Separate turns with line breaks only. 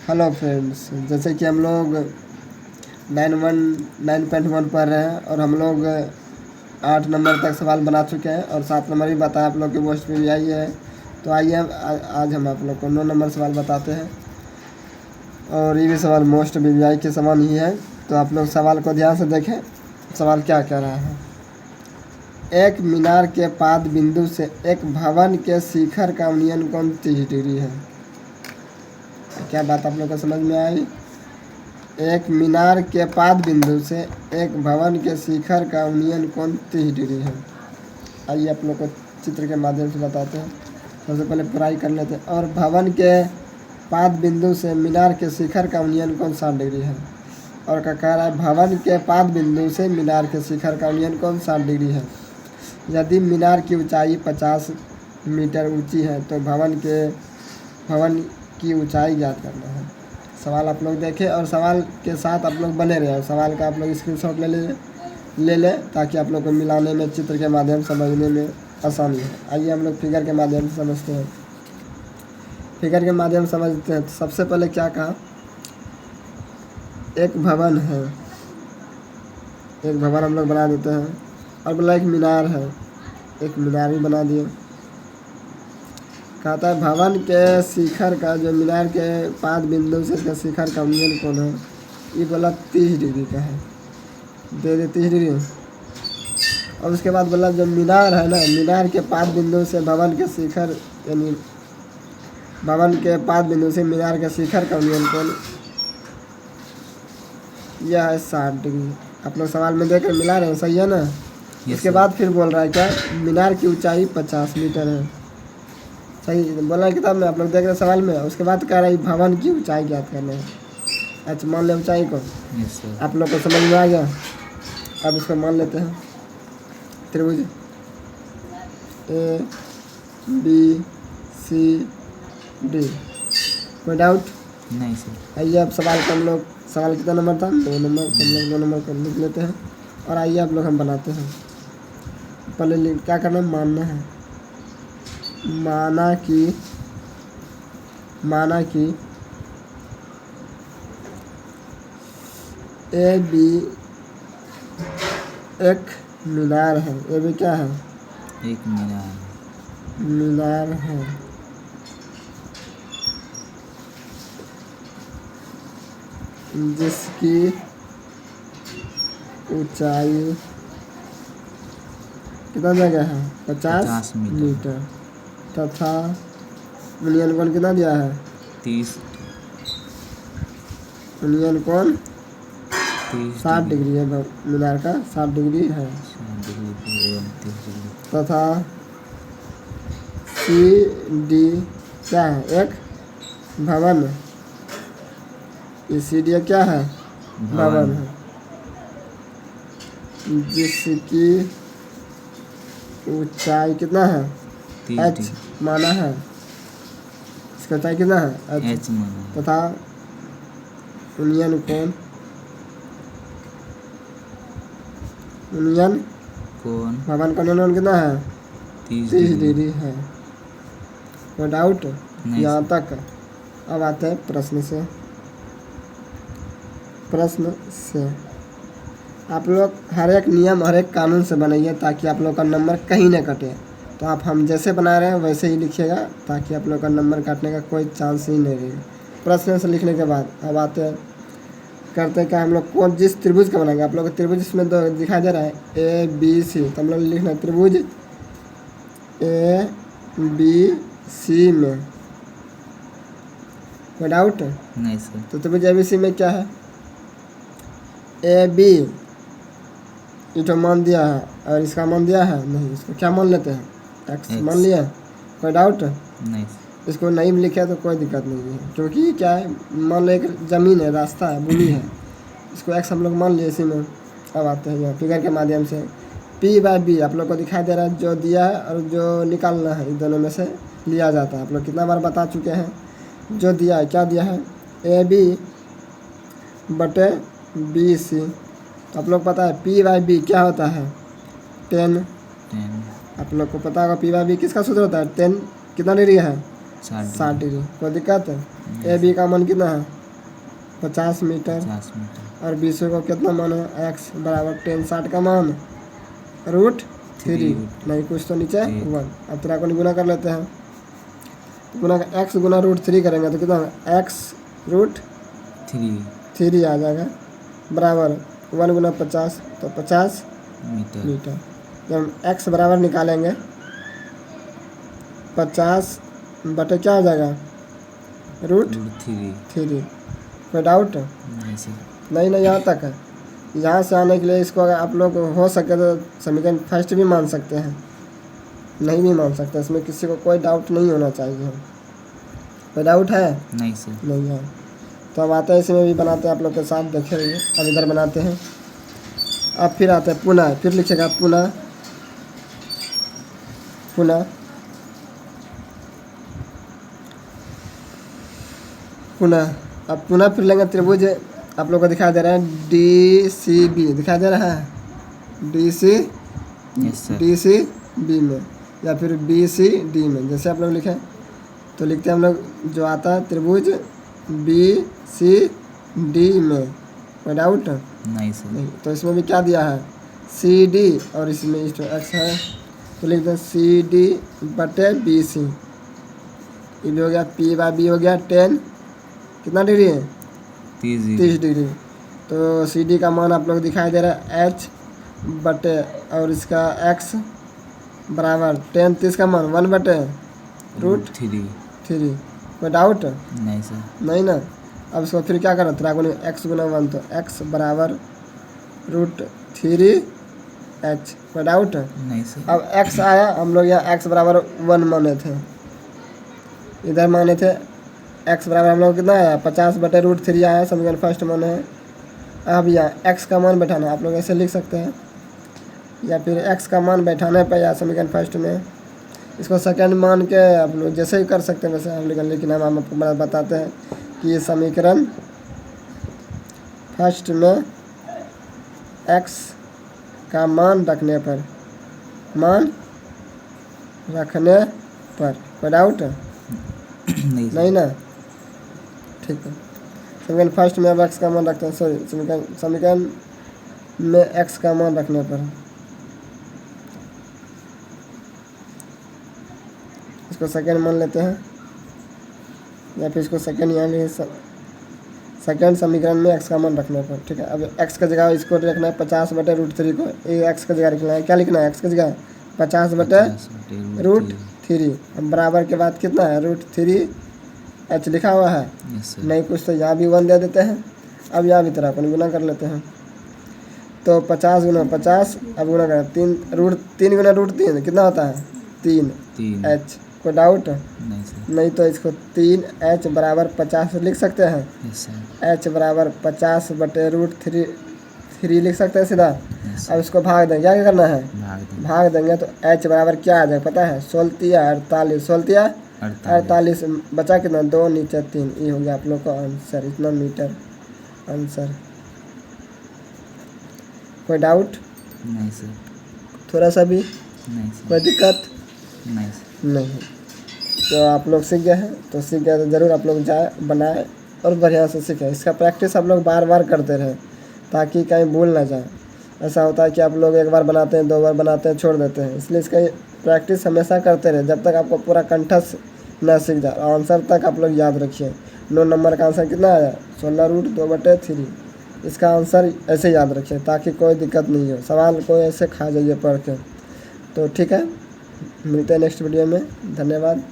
Hello friends, जैसे कि हम लोग 9.1 पढ़ रहे हैं और हम लोग 8 नंबर तक सवाल बना चुके हैं और 7 नंबर भी बताया आप लोग की पोस्ट पे भी आई है। तो आइए आज हम आप लोग को 9 नंबर सवाल बताते हैं और ये भी सवाल मोस्ट बीबीआई के समान ही है। तो आप लोग सवाल को ध्यान से देखें, सवाल क्या कह रहा है। एक मीनार के पाद बिंदु से एक भवन के शिखर का उन्नयन कोण 30 डिग्री है। क्या बात आप लोग को समझ में आई? एक मीनार के पाद बिंदु से एक भवन के शिखर का उन्नयन कोण 30 डिग्री है। आइए आप लोग को चित्र के माध्यम से बताते हैं। सबसे पहले पढ़ाई कर लेते हैं। और भवन के पाद बिंदु से मीनार के शिखर का उन्नयन कोण 60 डिग्री है। और क्या कह रहा है, भवन के पाद बिंदु से मीनार के शिखर का उन्नयन कोण 60 डिग्री है। यदि मीनार की ऊंचाई 50 मीटर ऊंची है तो भवन की ऊंचाई ज्ञात करना है। सवाल आप लोग देखें और सवाल के साथ आप लोग बने रहे। सवाल का आप लोग स्क्रीनशॉट ले लें ताकि आप लोग को मिलाने में, चित्र के माध्यम से समझने में आसानी है। आइए हम लोग फिगर के माध्यम से समझते हैं। फिगर के माध्यम से समझते हैं। तो सबसे पहले क्या कहा, एक भवन है, एक भवन हम लोग बना देते हैं। और बोला एक मीनार है, एक मीनार भी बना दिए। कहता है भवन के शिखर का, जो मीनार के पाद बिंदु से इसका शिखर का उन्नयन कोण है, ये बोला 30 डिग्री का है, दे दे 30 डिग्री। और उसके बाद बोला जो मीनार है ना, मीनार के पाद बिंदु से भवन के शिखर, यानी भवन के पाद बिंदु से मीनार के शिखर का उन्नयन कोण यह है 60 डिग्री। आप लोग सवाल में देख कर मिला रहे हैं, सही है ना? इसके बाद फिर बोल रहा है क्या, मीनार की ऊंचाई 50 मीटर है। सही बोला है किताब में, आप लोग देख रहे हैं सवाल में। उसके बाद कह रहा है भवन की ऊंचाई ज्ञात करना है। अच्छा, मान ले ऊंचाई को। आप लोग को समझ में आ गया। अब इसको मान लेते हैं। त्रिभुज ABCD, कोई डाउट
नहीं सर।
आइए अब सवाल को हम लोग, सवाल कितना नंबर था? 2 नंबर। हम लोग 2 नंबर को लिख लेते हैं और आइए आप लोग हम बनाते हैं। पहले क्या करना है, मानना है। माना कि AB एक मीनार है। AB क्या है?
एक
मीनार है। जिसकी ऊंचाई कितना जगह है? 50 मीटर। तथा उन्नयन कोण कितना दिया है?
30।
उन्नयन कोण 60 डिग्री है। मीनार का 60 डिग्री है। तथा CD क्या है? एक भवन। CD क्या है? भवन है। जिसकी ऊंचाई कितना है? H माना है। इसका ऊंचाई कितना है?
H माना।
तथा उन्नयन कोण भवन का उन्नयन कितना है? 30 डिग्री है। कोई डाउट यहाँ तक? अब आते हैं प्रश्न से। आप लोग हर एक नियम, हर एक कानून से बनाइए ताकि आप लोग का नंबर कहीं ना कटे। तो आप हम जैसे बना रहे हैं वैसे ही लिखिएगा ताकि आप लोग का नंबर काटने का कोई चांस ही नहीं रहेगा। प्रश्न से लिखने के बाद अब आते हैं, करते हैं क्या, हम लोग कौन जिस त्रिभुज का बनाएंगे। आप लोग का त्रिभुज इसमें तो दिखाई दे रहा है ABC, तो हम लोग लिखना है त्रिभुज ABC में। कोई डाउट
नहीं सर।
तो त्रिभुज ABC में क्या है? AB ये तो मान दिया है और इसका मान दिया है नहीं, इसको क्या मान लेते हैं? X मान लिया। कोई डाउट
नहीं।
इसको नहीं लिखे तो कोई दिक्कत नहीं है, क्योंकि क्या है, मान लो एक ज़मीन है, रास्ता है, भूमि है, इसको X हम लोग मान लिए इसी में। अब आते हैं यहाँ फिगर के माध्यम से। P/B आप लोग को दिखाई दे रहा है, जो दिया है और जो निकालना है, इन दोनों में से लिया जाता है। आप लोग कितना बार बता चुके हैं। जो दिया है, क्या दिया है? AB/BC। आप लोग पता है P/B क्या होता है? 10। आप लोग को पता होगा P/B किसका सूत्र होता है? 10 कितना डिग्री है?
60
60 डिग्री। कोई दिक्कत है? ए बी का मान कितना है? 50 मीटर।
50 मीटर।
और BC को कितना मान है? x बराबर 10 60 का मान √3। नहीं कुछ तो नीचे 1। अब तेरा को गुना कर लेते हैं। गुना x गुना √3 करेंगे तो कितना होगा? x √3 आ जाएगा बराबर 1 गुना 50 तो 50 मीटर। जब हम x बराबर निकालेंगे 50 बटे क्या हो जाएगा? √3। कोई डाउट? नहीं यहाँ तक है। यहाँ से आने के लिए इसको अगर आप लोग हो सके तो समीकरण फर्स्ट भी मान सकते हैं, नहीं भी मान सकते। इसमें किसी को कोई डाउट नहीं होना चाहिए। कोई डाउट है?
नहीं सर।
नहीं है। तो अब आते हैं इसमें भी बनाते हैं आप लोग के साथ, देखे रहिए। अब इधर बनाते हैं। अब फिर आते हैं पुनः, फिर लिखिएगा पुनः अब पुनः फिर लेंगे त्रिभुज। आप लोग को दिखाई दे रहा है DCB, दिखाई दे रहा है DCB में या फिर BCD में, जैसे आप लोग लिखें तो लिखते हैं हम लोग जो आता है त्रिभुज BCD में। कोई डाउट?
नहीं सर।
नहीं। तो इसमें भी क्या दिया है? CD और इसमें x है तो लिखते हैं CD बटे BC। ये भी हो गया, P/B हो गया 10 कितना डिग्री है? 30 डिग्री। तो CD का मान आप लोग दिखाई दे रहा है H बटे और इसका x बराबर 10 30 का मान 1 बटे √3। कोई डाउट?
नहीं सर।
नहीं ना। अब इसको फिर क्या करना? त्रिकोण x गुना 1 तो x बराबर √3h। कोई डाउट?
नहीं सर।
अब x आया, हम लोग यहाँ x बराबर 1 माने थे, इधर माने थे x बराबर हम लोग कितना आया? 50 बटे √3 आया, समीकरण फर्स्ट माने है। अब यहाँ x का मान बैठाना, आप लोग ऐसे लिख सकते हैं या फिर x का मान बैठाने पर या समीकरण फर्स्ट में इसको सेकंड मान के आप लोग जैसे ही कर सकते हैं वैसे हम लोग, लेकिन हम आपको बताते हैं कि ये समीकरण फर्स्ट में x का मान रखने पर कोई डाउट? नहीं ना। ठीक है। समीकरण फर्स्ट में अब x का मान रखते हैं, सॉरी समीकरण में x का मान रखने पर इसको सेकंड मान लेते हैं या फिर इसको सेकंड यानी सेकंड समीकरण में x का मान रखने पर। ठीक है। अब x का जगह इसको रखना है 50 बटे √3 को, ये x का जगह रखना है। क्या लिखना है? x का जगह 50 बटे √3। अब बराबर के बाद कितना है? √3h लिखा हुआ है। नहीं कुछ तो यहाँ भी 1 दे देते हैं। अब यहाँ भी तरह अपन गुना कर लेते हैं तो 50 गुना 50, अब गुना करें 3 गुना √3 कितना होता है? 3h। कोई डाउट? नहीं तो इसको 3h बराबर 50 लिख सकते हैं। h बराबर 50 बटे √3 लिख सकते हैं सीधा। अब इसको भाग देंगे, क्या करना है? भाग देंगे तो h बराबर क्या आ जाएगा पता है? 16 48 बचा कितना? 2 नीचे 3। ये हो गया आप लोग का आंसर, इतना मीटर आंसर। कोई डाउट?
नहीं सर।
थोड़ा सा भी?
नहीं सर।
कोई दिक्कत? नहीं। तो आप लोग सीख गए हैं, तो सीख गए तो ज़रूर आप लोग जाए बनाए और बढ़िया से सीखें। इसका प्रैक्टिस आप लोग बार बार करते रहें ताकि कहीं भूल ना जाए। ऐसा होता है कि आप लोग एक बार बनाते हैं, 2 बार बनाते हैं, छोड़ देते हैं। इसलिए इसका प्रैक्टिस हमेशा करते रहें जब तक आपको पूरा कंठस्थ न सीख जाए। आंसर तक आप लोग याद रखिए। 9 नंबर का आंसर कितना आया? 16√2/3। इसका आंसर ऐसे याद रखिए ताकि कोई दिक्कत नहीं हो, सवाल कोई ऐसे खा जाइए पढ़ के। तो ठीक है, मिलते हैं नेक्स्ट वीडियो में। धन्यवाद।